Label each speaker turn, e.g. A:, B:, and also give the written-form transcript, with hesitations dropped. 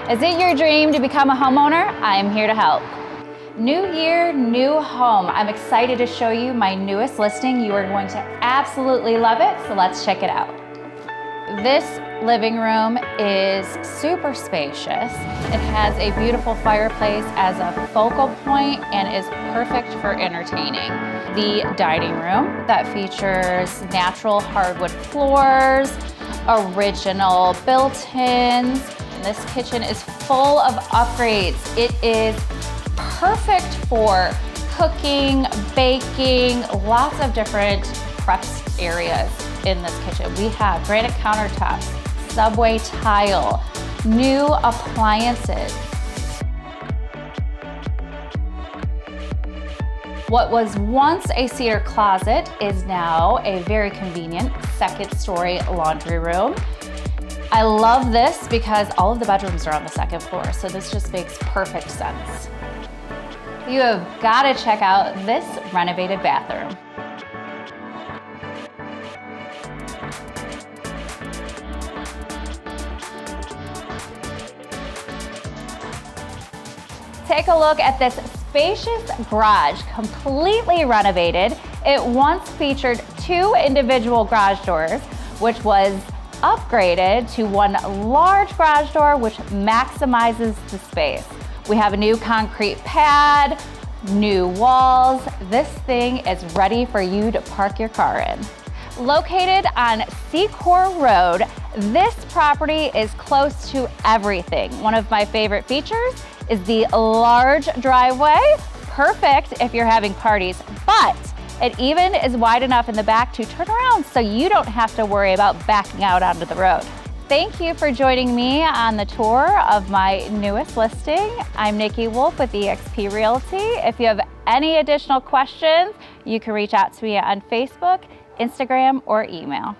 A: Is it your dream to become a homeowner? I am here to help. New year, new home. I'm excited to show you my newest listing. You are going to absolutely love it, so let's check it out. This living room is super spacious. It has a beautiful fireplace as a focal point and is perfect for entertaining. The dining room that features natural hardwood floors, original built-ins. This kitchen is full of upgrades. It is perfect for cooking, baking, lots of different preps areas in this kitchen. We have granite countertops, subway tile, new appliances. What was once a cedar closet is now a very convenient second-story laundry room. I love this because all of the bedrooms are on the second floor, so this just makes perfect sense. You have got to check out this renovated bathroom. Take a look at this spacious garage, completely renovated. It once featured 2 individual garage doors, which was upgraded to one large garage door, which maximizes the space. We have a new concrete pad, new walls. This thing is ready for you to park your car in. Located on Secor Road, this property is close to everything. One of my favorite features is the large driveway, perfect if you're having parties, but it even is wide enough in the back to turn around so you don't have to worry about backing out onto the road. Thank you for joining me on the tour of my newest listing. I'm Nikki Wolf with eXp Realty. If you have any additional questions, you can reach out to me on Facebook, Instagram, or email.